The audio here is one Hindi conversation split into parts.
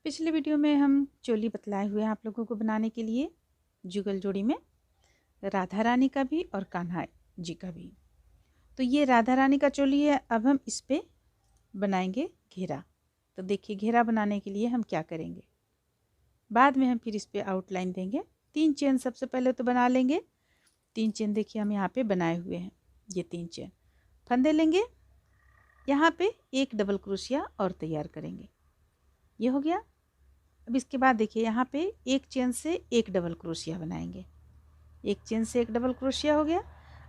पिछले वीडियो में हम चोली बतलाए हुए हैं आप लोगों को बनाने के लिए जुगल जोड़ी में राधा रानी का भी और कान्हा जी का भी। तो ये राधा रानी का चोली है। अब हम इस पे बनाएंगे घेरा। तो देखिए घेरा बनाने के लिए हम क्या करेंगे, बाद में हम फिर इस पे आउटलाइन देंगे। 3 चेन सबसे पहले तो बना लेंगे। 3 चेन देखिए हम यहाँ पे बनाए हुए हैं। ये 3 चेन फंदे लेंगे, यहाँ पे एक डबल क्रोशिया और तैयार करेंगे। ये हो गया। अब इसके बाद देखिए यहाँ पे एक चेन से एक डबल क्रोशिया बनाएंगे। एक चेन से एक डबल क्रोशिया हो गया।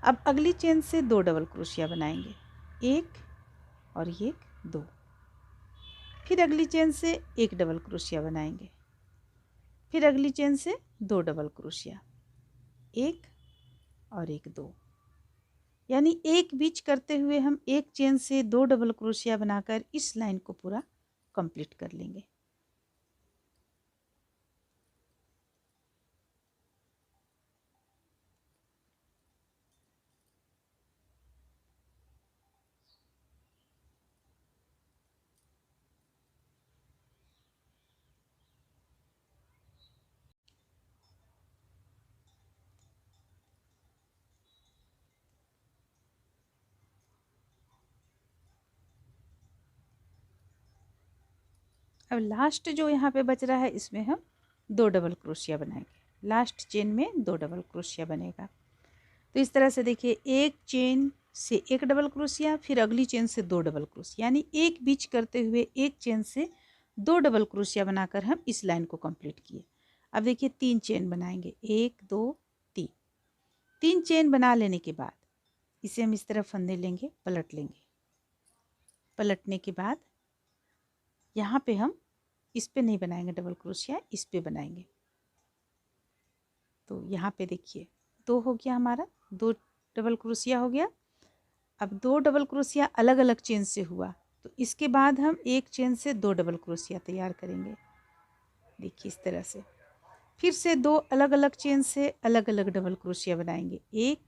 अब अगली चेन से 2 डबल क्रोशिया बनाएंगे, एक और एक, 2। फिर अगली चेन से एक डबल क्रोशिया बनाएंगे, फिर अगली चेन से 2 डबल क्रोशिया, एक और एक, 2। यानी एक बीच करते हुए हम एक चेन से 2 डबल क्रोशिया बनाकर इस लाइन को पूरा कंप्लीट कर लेंगे। अब लास्ट जो यहाँ पे बच रहा है इसमें हम 2 डबल क्रोशिया बनाएंगे। लास्ट चेन में 2 डबल क्रोशिया बनेगा। तो इस तरह से देखिए एक चेन से एक डबल क्रोशिया, फिर अगली चेन से 2 डबल क्रोशिया, यानी एक बीच करते हुए एक चेन से 2 डबल क्रोशिया बनाकर हम इस लाइन को कंप्लीट किए। अब देखिए 3 चेन बनाएंगे, 1 2 3। 3 चेन बना लेने के बाद इसे हम इस तरह फंदे लेंगे, पलट लेंगे। पलटने के बाद यहाँ पे हम इस पे नहीं बनाएंगे डबल क्रोशिया, इस पे बनाएंगे। तो यहाँ पे देखिए 2 हो गया हमारा, 2 डबल क्रोशिया हो गया। अब 2 डबल क्रोशिया अलग अलग चेन से हुआ, तो इसके बाद हम एक चेन से 2 डबल क्रोशिया तैयार करेंगे। देखिए इस तरह से फिर से 2 अलग अलग चेन से अलग अलग डबल क्रोशिया बनाएंगे, एक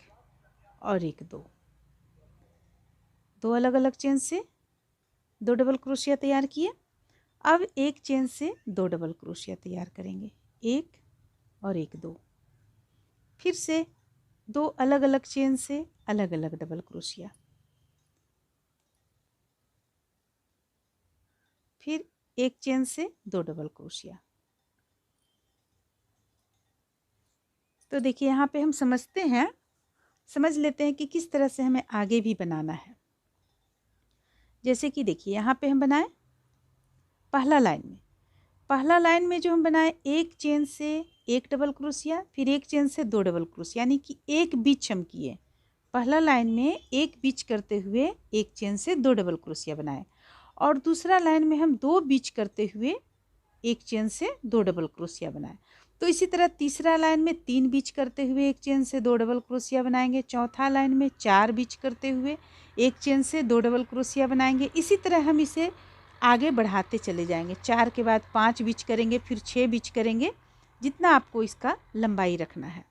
और एक, 2। 2 अलग अलग चेन से 2 डबल क्रोशिया तैयार किए। अब एक चेन से 2 डबल क्रोशिया तैयार करेंगे, एक और एक, 2। फिर से 2 अलग अलग चेन से अलग अलग डबल क्रोशिया, फिर एक चेन से 2 डबल क्रोशिया। तो देखिए यहाँ पे हम समझ लेते हैं कि किस तरह से हमें आगे भी बनाना है। जैसे कि देखिए यहाँ पे हम बनाए पहला लाइन में जो हम बनाए एक चेन से एक डबल क्रोशिया, फिर एक चेन से 2 डबल क्रोशिया, यानी कि एक बीच हम किए। पहला लाइन में एक बीच करते हुए एक चेन से 2 डबल क्रोशिया बनाए, और दूसरा लाइन में हम 2 बीच करते हुए एक चेन से 2 डबल क्रोशिया बनाए। तो इसी तरह तीसरा लाइन में 3 बीच करते हुए एक चेन से 2 डबल क्रोशिया बनाएंगे। चौथा लाइन में 4 बीच करते हुए एक चेन से 2 डबल क्रोशिया बनाएंगे। इसी तरह हम इसे आगे बढ़ाते चले जाएंगे। 4 के बाद 5 बीच करेंगे, फिर 6 बीच करेंगे, जितना आपको इसका लंबाई रखना है।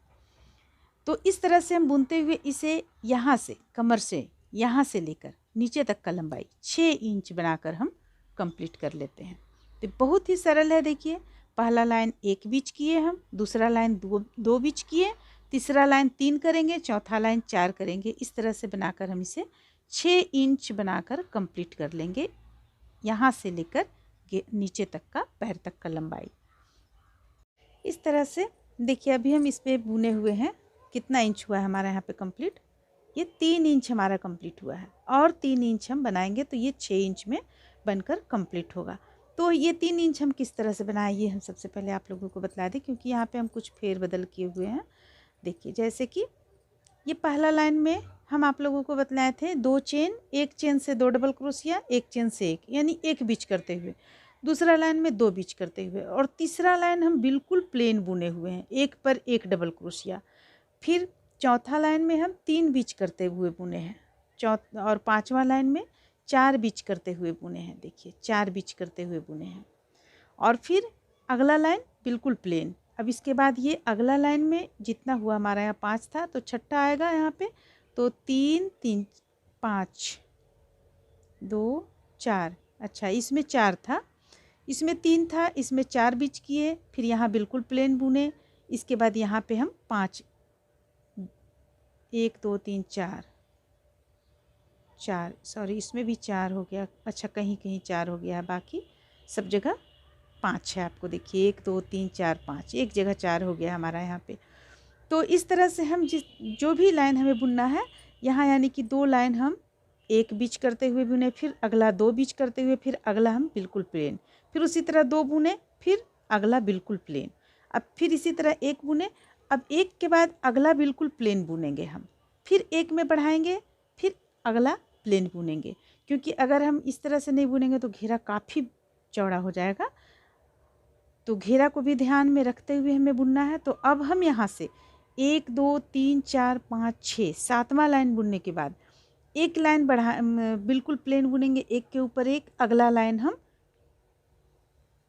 तो इस तरह से हम बुनते हुए इसे यहाँ से कमर से यहाँ से लेकर नीचे तक का लंबाई 6 इंच बनाकर हम कंप्लीट कर लेते हैं। तो बहुत ही सरल है। देखिए पहला लाइन एक बीच किए हम, दूसरा लाइन दो बीच किए, तीसरा लाइन 3 करेंगे, चौथा लाइन 4 करेंगे। इस तरह से बनाकर हम इसे 6 इंच बनाकर कंप्लीट कर लेंगे, यहाँ से लेकर नीचे तक का पैर तक का लंबाई। इस तरह से देखिए अभी हम इस पे बुने हुए हैं। कितना इंच हुआ है हमारा यहाँ पे कंप्लीट? ये 3 इंच हमारा कंप्लीट हुआ है, और 3 इंच हम बनाएंगे तो ये 6 इंच में बनकर कंप्लीट होगा। तो ये 3 इंच हम किस तरह से बनाए, ये हम सबसे पहले आप लोगों को बता दें, क्योंकि यहाँ पे हम कुछ फेर बदल किए हुए हैं। देखिए जैसे कि ये पहला लाइन में हम आप लोगों को बतलाए थे 2 चेन, एक चेन से 2 डबल क्रोशिया, एक चेन से एक, यानी एक बीच करते हुए। दूसरा लाइन में 2 बीच करते हुए, और तीसरा लाइन हम बिल्कुल प्लेन बुने हुए हैं, एक पर एक डबल क्रोशिया। फिर चौथा लाइन में हम 3 बीच करते हुए बुने हैं। और पांचवा लाइन में 4 बीच करते हुए बुने हैं। देखिए 4 बीच करते हुए बुने हैं, और फिर अगला लाइन बिल्कुल प्लेन। अब इसके बाद ये अगला लाइन में जितना हुआ हमारा यहाँ 5 था, तो छठा आएगा यहाँ पे, तो 3 3 5 2 4, अच्छा इसमें 4 था, इसमें 3 था, इसमें 4 बीच किए, फिर यहाँ बिल्कुल प्लेन बुने। इसके बाद यहाँ पे हम 5, 1 2 3 4 4, सॉरी इसमें भी 4 हो गया, अच्छा कहीं कहीं 4 हो गया है, बाकी सब जगह 5 है। आपको देखिए 1 2 3 4 5, एक जगह 4 हो गया हमारा यहाँ पे। तो इस तरह से हम जो भी लाइन हमें बुनना है यहाँ, यानी कि 2 लाइन हम एक बीच करते हुए बुने, फिर अगला 2 बीच करते हुए, फिर अगला हम बिल्कुल प्लेन, फिर उसी तरह 2 बुने, फिर अगला बिल्कुल प्लेन, अब फिर इसी तरह एक बुने। अब एक के बाद अगला बिल्कुल प्लेन बुनेंगे हम, फिर एक में बढ़ाएंगे, फिर अगला प्लेन बुनेंगे, क्योंकि अगर हम इस तरह से नहीं बुनेंगे तो घेरा काफ़ी चौड़ा हो जाएगा। तो घेरा को भी ध्यान में रखते हुए हमें बुनना है। तो अब हम यहाँ से 1 2 3 4 5 6 7वां लाइन बुनने के बाद एक लाइन बिल्कुल प्लेन बुनेंगे, एक के ऊपर एक, अगला लाइन हम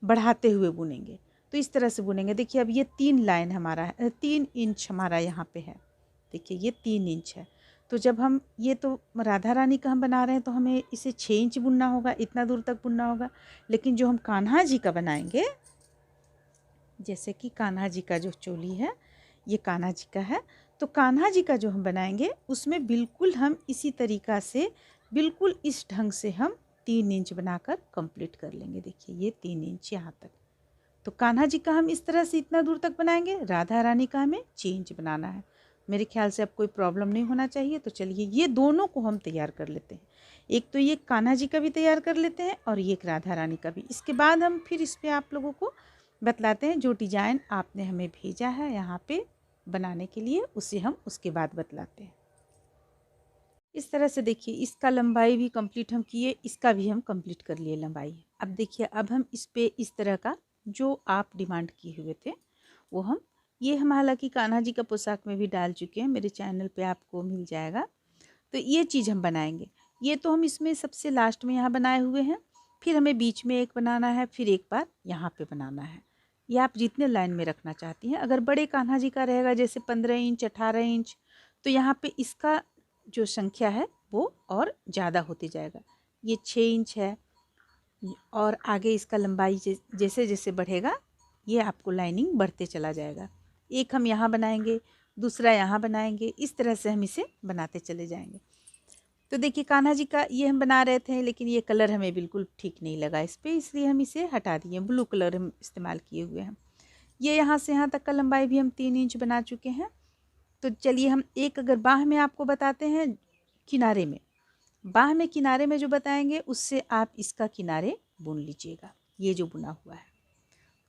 बढ़ाते हुए बुनेंगे। तो इस तरह से बुनेंगे। देखिए अब ये 3 लाइन हमारा है, 3 इंच हमारा यहाँ पे है। देखिए ये 3 इंच है। तो जब हम ये तो राधा रानी का हम बना रहे हैं तो हमें इसे 6 इंच बुनना होगा, इतना दूर तक बुनना होगा। लेकिन जो हम कान्हा जी का बनाएंगे, जैसे कि कान्हा जी का जो चोली है ये कान्हा जी का है, तो कान्हा जी का जो हम बनाएंगे उसमें बिल्कुल हम इसी तरीक़ा से, बिल्कुल इस ढंग से हम 3 इंच बनाकर कंप्लीट कर लेंगे। देखिए ये 3 इंच यहाँ तक। तो कान्हा जी का हम इस तरह से इतना दूर तक बनाएंगे, राधा रानी का हमें 6 इंच बनाना है। मेरे ख्याल से अब कोई प्रॉब्लम नहीं होना चाहिए। तो चलिए ये दोनों को हम तैयार कर लेते हैं। एक तो ये कान्हा जी का भी तैयार कर लेते हैं और ये राधा रानी का भी। इसके बाद हम फिर इस पर आप लोगों को बतलाते हैं, जो डिजाइन आपने हमें भेजा है यहाँ पे बनाने के लिए, उसे हम उसके बाद बतलाते हैं। इस तरह से देखिए इसका लंबाई भी कंप्लीट हम किए, इसका भी हम कंप्लीट कर लिए लंबाई। अब देखिए अब हम इस पे इस तरह का जो आप डिमांड किए हुए थे वो हम हालांकि कान्हा जी का पोशाक में भी डाल चुके हैं, मेरे चैनल पे आपको मिल जाएगा। तो ये चीज़ हम बनाएंगे। ये तो हम इसमें सबसे लास्ट में यहाँ बनाए हुए हैं, फिर हमें बीच में एक बनाना है, फिर एक बार यहाँ पे बनाना है। ये आप जितने लाइन में रखना चाहती हैं। अगर बड़े कान्हा जी का रहेगा जैसे 15 इंच 18 इंच, तो यहाँ पे इसका जो संख्या है वो और ज़्यादा होती जाएगा। ये 6 इंच है और आगे इसका लंबाई जैसे जैसे बढ़ेगा ये आपको लाइनिंग बढ़ते चला जाएगा। एक हम यहाँ बनाएंगे, दूसरा यहाँ बनाएंगे, इस तरह से हम इसे बनाते चले जाएंगे। तो देखिए कान्हा जी का ये हम बना रहे थे, लेकिन ये कलर हमें बिल्कुल ठीक नहीं लगा इस पर, इसलिए हम इसे हटा दिए। ब्लू कलर हम इस्तेमाल किए हुए हैं। ये यहाँ से यहाँ तक का लंबाई भी हम 3 इंच बना चुके हैं। तो चलिए हम एक अगर बाह में आपको बताते हैं, किनारे में, बाह में किनारे में जो बताएंगे उससे आप इसका किनारे बुन लीजिएगा, ये जो बुना हुआ है।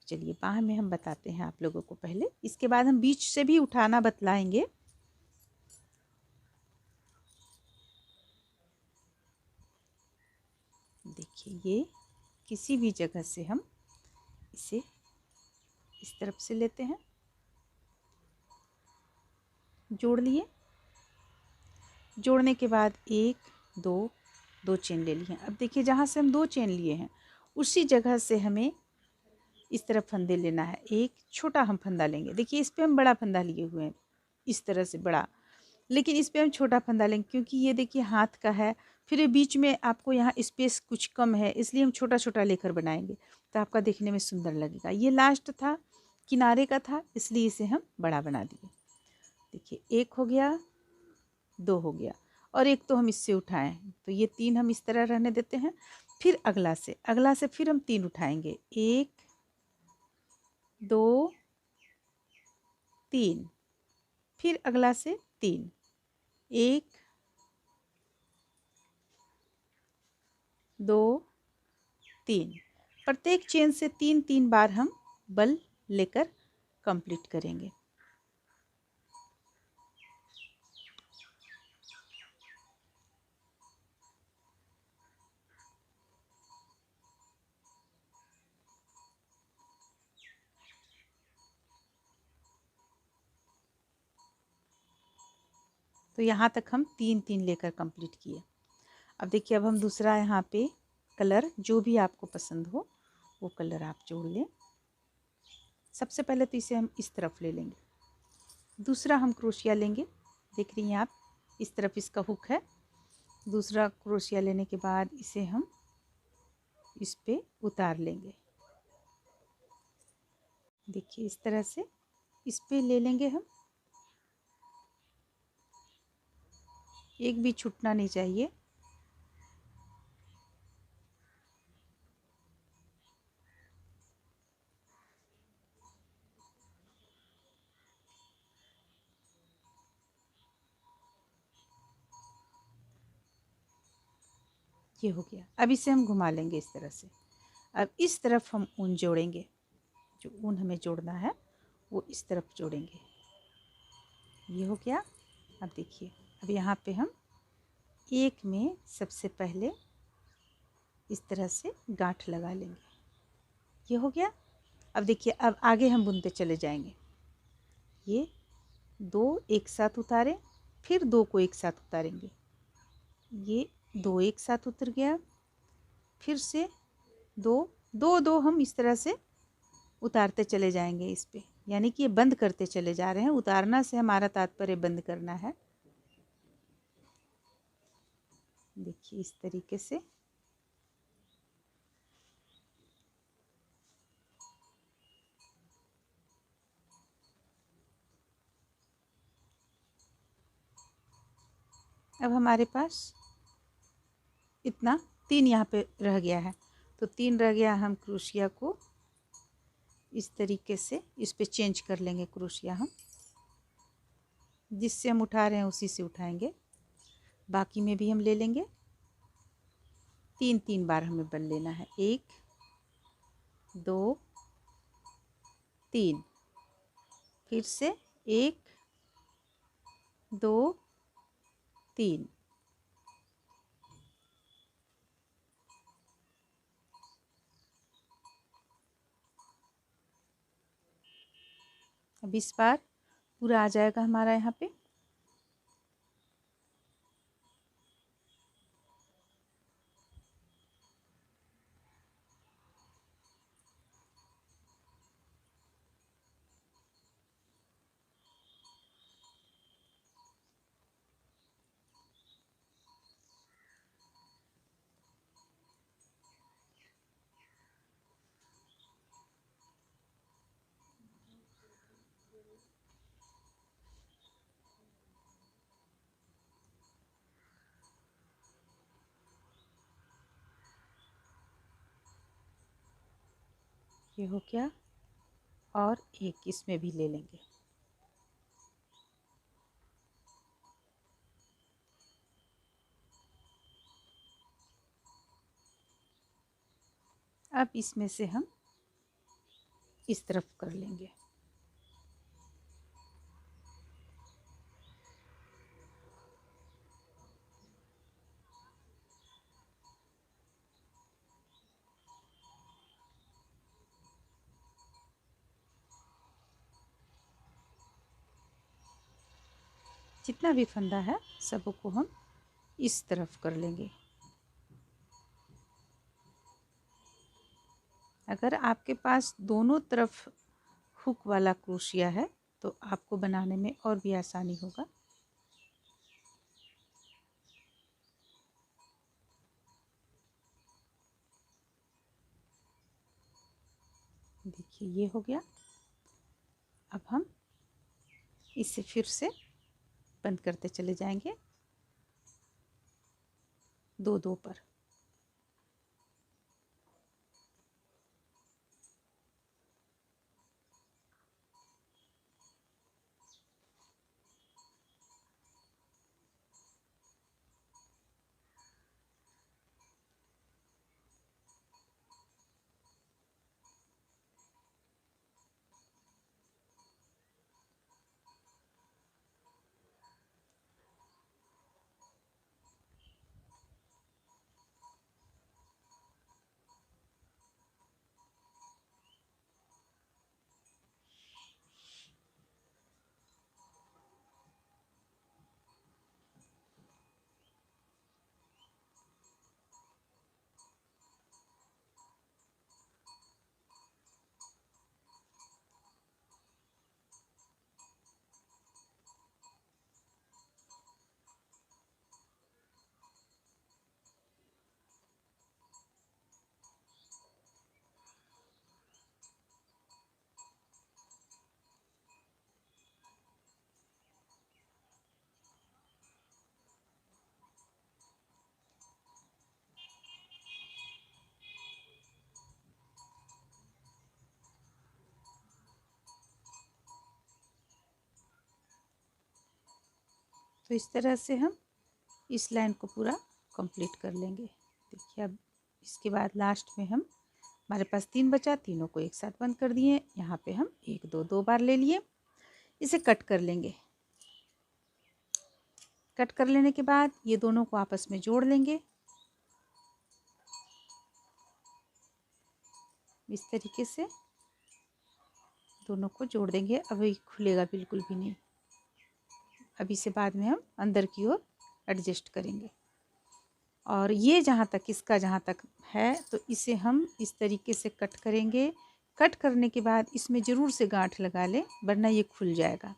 चलिए बाह में हम बताते हैं आप लोगों को पहले, इसके बाद हम बीच से भी उठाना बतलाएंगे। देखिए ये किसी भी जगह से हम इसे इस तरफ से लेते हैं, जोड़ लिए। जोड़ने के बाद 1 2 चेन ले लिए। अब देखिए जहाँ से हम 2 चेन लिए हैं उसी जगह से हमें इस तरफ फंदे लेना है। एक छोटा हम फंदा लेंगे। देखिए इस पे हम बड़ा फंदा लिए हुए हैं, इस तरह से बड़ा, लेकिन इस पे हम छोटा फंदा लेंगे क्योंकि ये देखिए हाथ का है। फिर ये बीच में आपको यहाँ स्पेस कुछ कम है, इसलिए हम छोटा छोटा लेकर बनाएंगे तो आपका देखने में सुंदर लगेगा। ये लास्ट था, किनारे का था, इसलिए इसे हम बड़ा बना दिए। देखिए 1 हो गया, 2 हो गया और एक तो हम इससे उठाएं, तो ये 3 हम इस तरह रहने देते हैं। फिर अगला से फिर हम 3 उठाएंगे, 1 2 3, फिर अगला से 3, 1 2 3। प्रत्येक चेन से 3 बार हम बल लेकर कंप्लीट करेंगे। तो यहाँ तक हम 3 लेकर कंप्लीट किए। अब देखिए अब हम दूसरा यहाँ पे कलर जो भी आपको पसंद हो वो कलर आप जोड़ लें। सबसे पहले तो इसे हम इस तरफ ले लेंगे, दूसरा हम क्रोशिया लेंगे। देख रही हैं आप, इस तरफ इसका हुक है। दूसरा क्रोशिया लेने के बाद इसे हम इस पे उतार लेंगे। देखिए इस तरह से इस पे ले लेंगे हम, एक भी छूटना नहीं चाहिए। ये हो गया। अब इसे हम घुमा लेंगे इस तरह से। अब इस तरफ हम ऊन जोड़ेंगे, जो ऊन हमें जोड़ना है वो इस तरफ जोड़ेंगे। ये हो गया। अब देखिए, अब यहाँ पे हम एक में सबसे पहले इस तरह से गांठ लगा लेंगे। ये हो गया। अब देखिए, अब आगे हम बुनते चले जाएंगे। ये दो एक साथ उतारे, फिर दो को एक साथ उतारेंगे। ये दो एक साथ उतर गया, फिर से दो दो दो हम इस तरह से उतारते चले जाएंगे इस पे, यानी कि ये बंद करते चले जा रहे हैं। उतारना से हमारा तात्पर्य बंद करना है। देखिए इस तरीके से। अब हमारे पास इतना तीन यहाँ पे रह गया है, तो तीन रह गया। हम क्रोशिया को इस तरीके से इस पे चेंज कर लेंगे। क्रोशिया हम जिससे हम उठा रहे हैं उसी से उठाएंगे। बाकी में भी हम ले लेंगे। तीन तीन बार हमें बन लेना है। एक दो तीन, फिर से एक दो तीन। अब इस बार पूरा आ जाएगा हमारा यहाँ पे। ये हो गया। और एक इसमें भी ले लेंगे। अब इसमें से हम इस तरफ कर लेंगे। जितना भी फंदा है सबको हम इस तरफ कर लेंगे। अगर आपके पास दोनों तरफ हुक वाला क्रोशिया है तो आपको बनाने में और भी आसानी होगा। देखिए ये हो गया। अब हम इसे फिर से बंद करते चले जाएंगे दो दो पर। तो इस तरह से हम इस लाइन को पूरा कंप्लीट कर लेंगे। देखिए अब इसके बाद लास्ट में हम हमारे पास 3 बचा, तीनों को एक साथ बंद कर दिए। यहाँ पे हम 1 2 2 बार ले लिए। इसे कट कर लेंगे। कट कर लेने के बाद ये दोनों को आपस में जोड़ लेंगे इस तरीके से। दोनों को जोड़ देंगे। अब ये खुलेगा बिल्कुल भी नहीं। अब इसे बाद में हम अंदर की ओर एडजस्ट करेंगे। और ये जहाँ तक इसका जहाँ तक है तो इसे हम इस तरीके से कट करेंगे। कट करने के बाद इसमें ज़रूर से गांठ लगा लें, वरना ये खुल जाएगा।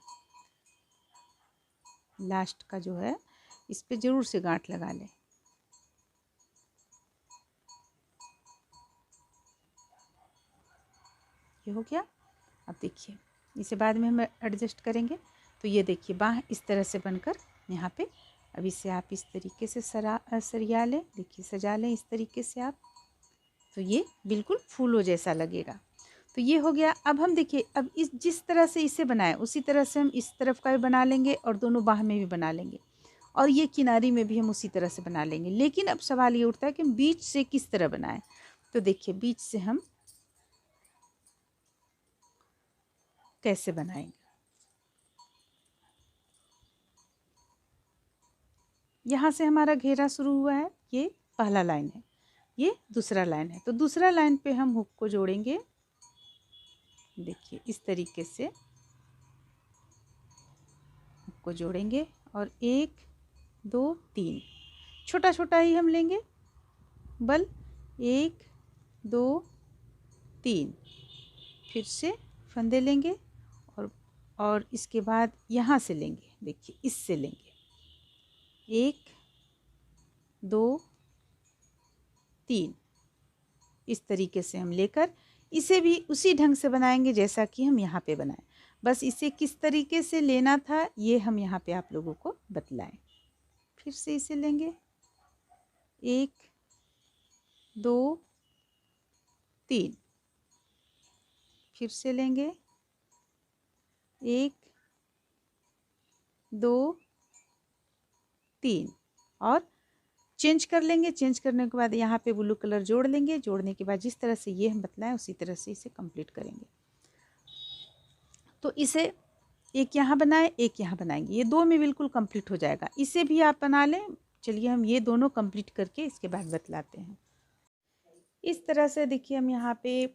लास्ट का जो है इस पे ज़रूर से गांठ लगा लें। ये हो गया। अब देखिए इसे बाद में हम एडजस्ट करेंगे। तो ये देखिए बाँह इस तरह से बनकर यहाँ पे। अब इसे आप इस तरीके से सरिया लें। देखिए सजा लें इस तरीके से आप, तो ये बिल्कुल फूलों जैसा लगेगा। तो ये हो गया। अब हम देखिए अब इस जिस तरह से इसे बनाए उसी तरह से हम इस तरफ का भी बना लेंगे और दोनों बाह में भी बना लेंगे, और ये किनारी में भी हम उसी तरह से बना लेंगे। लेकिन अब सवाल ये उठता है कि हम बीच से किस तरह बनाएं। तो देखिए बीच से हम कैसे बनाएंगे। यहाँ से हमारा घेरा शुरू हुआ है, ये पहला लाइन है, ये दूसरा लाइन है। तो दूसरा लाइन पे हम हुक को जोड़ेंगे। देखिए इस तरीके से हुक को जोड़ेंगे और 1 2 3 छोटा छोटा ही हम लेंगे बल। 1 2 3 फिर से फंदे लेंगे और इसके बाद यहाँ से लेंगे। देखिए इससे लेंगे 1 2 3 इस तरीके से हम लेकर इसे भी उसी ढंग से बनाएंगे जैसा कि हम यहाँ पे बनाएं। बस इसे किस तरीके से लेना था ये हम यहाँ पे आप लोगों को बतलाएं। फिर से इसे लेंगे 1 2 3 फिर से लेंगे 1 2 3 और चेंज कर लेंगे। चेंज करने के बाद यहाँ पे ब्लू कलर जोड़ लेंगे। जोड़ने के बाद जिस तरह से ये हम बतलाएं उसी तरह से इसे कंप्लीट करेंगे। तो इसे एक यहाँ बनाए एक यहाँ बनाएंगे, ये 2 में बिल्कुल कंप्लीट हो जाएगा। इसे भी आप बना लें। चलिए हम ये दोनों कंप्लीट करके इसके बाद बतलाते हैं। इस तरह से देखिए हम यहाँ पे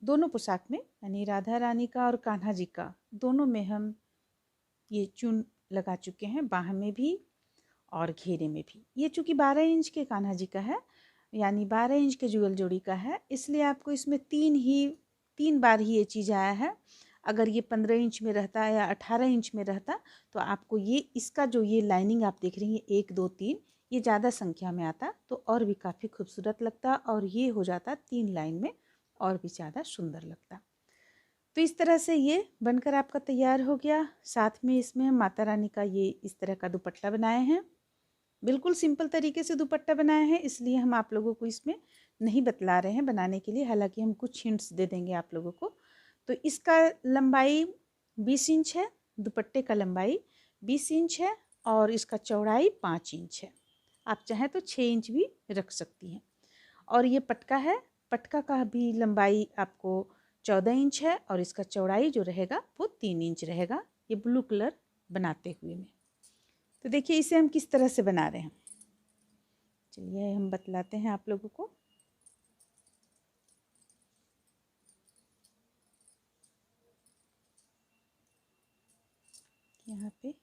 दोनों पोशाक में यानी राधा रानी का और कान्हा जी का दोनों में हम ये चून लगा चुके हैं, बाह में भी और घेरे में भी। ये चूँकि 12 इंच के कान्हा जी का है यानी 12 इंच के जुगल जोड़ी का है, इसलिए आपको इसमें 3 बार ही ये चीज़ आया है। अगर ये 15 इंच में रहता या 18 इंच में रहता तो आपको ये इसका जो ये लाइनिंग आप देख रही हैं 1 2 3 ये ज़्यादा संख्या में आता तो और भी काफ़ी खूबसूरत लगता और ये हो जाता 3 लाइन में और भी ज़्यादा सुंदर लगता। तो इस तरह से ये बनकर आपका तैयार हो गया। साथ में इसमें हम माता रानी का ये इस तरह का दुपट्टा बनाए हैं। बिल्कुल सिंपल तरीके से दुपट्टा बनाए हैं, इसलिए हम आप लोगों को इसमें नहीं बतला रहे हैं बनाने के लिए, हालांकि हम कुछ हिंट्स दे देंगे आप लोगों को। तो इसका लंबाई 20 इंच है, दुपट्टे का लंबाई 20 इंच है और इसका चौड़ाई 5 इंच है। आप चाहें तो 6 इंच भी रख सकती हैं। और ये पटका है, पटका का भी लंबाई आपको 14 इंच है और इसका चौड़ाई जो रहेगा वो 3 इंच रहेगा, ये ब्लू कलर बनाते हुए में। तो देखिए इसे हम किस तरह से बना रहे हैं, चलिए हम बतलाते हैं आप लोगों को। यहाँ पे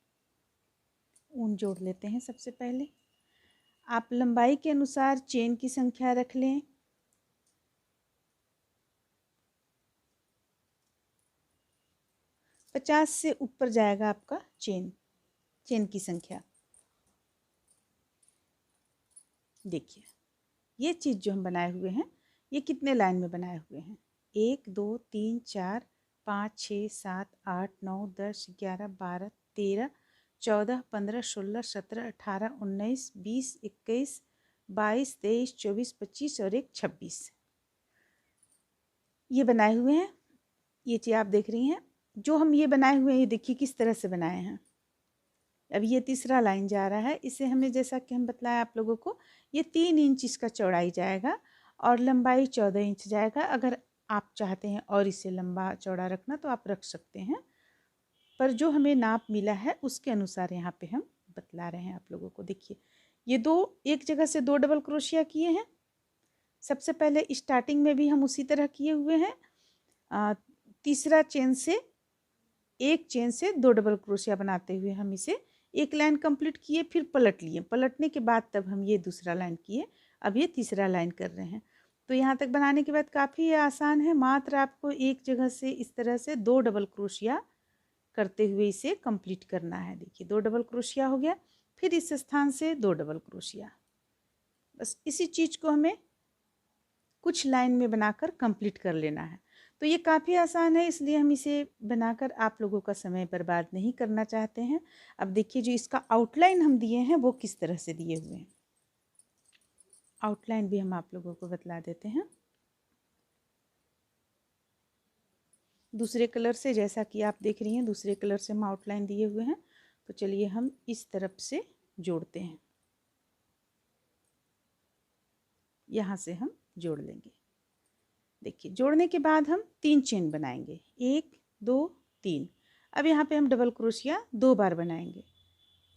ऊन जोड़ लेते हैं। सबसे पहले आप लंबाई के अनुसार चेन की संख्या रख लें। पचास से ऊपर जाएगा आपका चेन की संख्या। देखिए ये चीज़ जो हम बनाए हुए हैं ये कितने लाइन में बनाए हुए हैं, 1 2 3 4 5 6 7 8 9 10 11 12 13 14 15 16 17 18 19 20 21 22 23 24 25 और एक 26 ये बनाए हुए हैं। ये चीज़ आप देख रही हैं। जो हम ये बनाए हुए हैं ये देखिए किस तरह से बनाए हैं। अब ये तीसरा लाइन जा रहा है, इसे हमें जैसा कि हम बतलाया आप लोगों को, ये 3 इंच इसका चौड़ाई जाएगा और लंबाई 14 इंच जाएगा। अगर आप चाहते हैं और इसे लंबा चौड़ा रखना तो आप रख सकते हैं, पर जो हमें नाप मिला है उसके अनुसार यहाँ पे हम बतला रहे हैं आप लोगों को। देखिए ये दो, एक जगह से 2 डबल क्रोशिया किए हैं। सबसे पहले स्टार्टिंग में भी हम उसी तरह किए हुए हैं। तीसरा चेन से एक चेन से 2 डबल क्रोशिया बनाते हुए हम इसे एक लाइन कंप्लीट किए, फिर पलट लिए। पलटने के बाद तब हम ये दूसरा लाइन किए, अब ये तीसरा लाइन कर रहे हैं। तो यहाँ तक बनाने के बाद काफ़ी आसान है। मात्र आपको एक जगह से इस तरह से 2 डबल क्रोशिया करते हुए इसे कंप्लीट करना है। देखिए 2 डबल क्रोशिया हो गया, फिर इस स्थान से 2 डबल क्रोशिया। बस इसी चीज़ को हमें कुछ लाइन में बनाकर कंप्लीट कर लेना है। तो ये काफ़ी आसान है, इसलिए हम इसे बनाकर आप लोगों का समय बर्बाद नहीं करना चाहते हैं। अब देखिए जो इसका आउटलाइन हम दिए हैं वो किस तरह से दिए हुए हैं, आउटलाइन भी हम आप लोगों को बतला देते हैं दूसरे कलर से। जैसा कि आप देख रही हैं दूसरे कलर से हम आउटलाइन दिए हुए हैं। तो चलिए हम इस तरफ से जोड़ते हैं, यहाँ से हम जोड़ लेंगे। देखिए जोड़ने के बाद हम 3 चेन बनाएंगे, 1 2 3। अब यहाँ पे हम डबल क्रोशिया 2 बार बनाएंगे,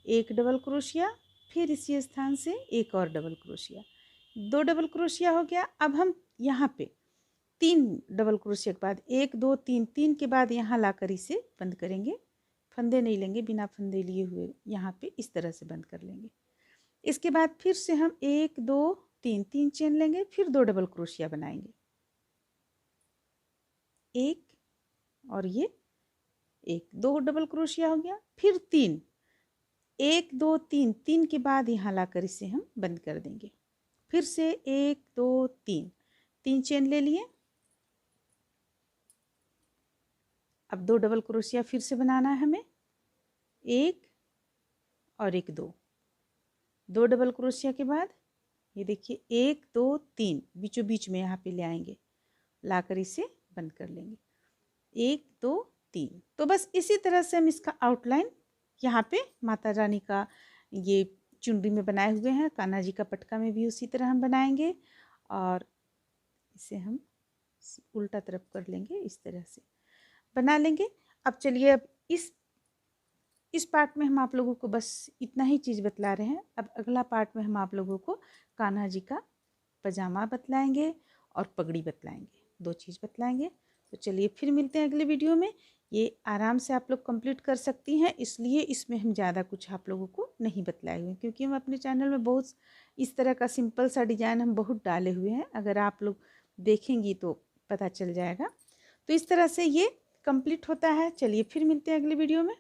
एक डबल क्रोशिया, फिर इसी स्थान से एक और डबल क्रोशिया, 2 डबल क्रोशिया हो गया। अब हम यहाँ पे 3 डबल क्रोशिया के बाद 1 2 3, 3 के बाद यहाँ लाकर इसे बंद करेंगे। फंदे नहीं लेंगे, बिना फंदे लिए हुए यहाँ पे इस तरह से बंद कर लेंगे। इसके बाद फिर से हम 1 2 3, 3 चेन लेंगे, फिर 2 डबल क्रोशिया बनाएंगे, एक और ये एक, 2 डबल क्रोशिया हो गया, फिर 3, 1 2 3, 3 के बाद यहाँ लाकर इसे हम बंद कर देंगे। फिर से 1 2 3, 3 चेन ले लिए। अब 2 डबल क्रोशिया फिर से बनाना है हमें, एक और एक, 2 डबल क्रोशिया के बाद ये देखिए 1 2 3 बीचों बीच में यहाँ पे ले आएंगे, लाकर इसे बंद कर लेंगे, 1 2 3। तो बस इसी तरह से हम इसका आउटलाइन यहाँ पे माता रानी का ये चुनरी में बनाए हुए हैं, कान्हा जी का पटका में भी उसी तरह हम बनाएंगे। और इसे हम उल्टा तरफ कर लेंगे, इस तरह से बना लेंगे। अब चलिए अब इस पार्ट में हम आप लोगों को बस इतना ही चीज़ बतला रहे हैं। अब अगला पार्ट में हम आप लोगों को कान्हा जी का पजामा बतलाएंगे और पगड़ी बतलाएंगे, 2 चीज़ बतलाएंगे। तो चलिए फिर मिलते हैं अगले वीडियो में। ये आराम से आप लोग कंप्लीट कर सकती हैं, इसलिए इसमें हम ज़्यादा कुछ आप लोगों को नहीं बतलाए हुए, क्योंकि हम अपने चैनल में बहुत इस तरह का सिंपल सा डिज़ाइन हम बहुत डाले हुए हैं। अगर आप लोग देखेंगी तो पता चल जाएगा। तो इस तरह से ये कंप्लीट होता है। चलिए फिर मिलते हैं अगले वीडियो में।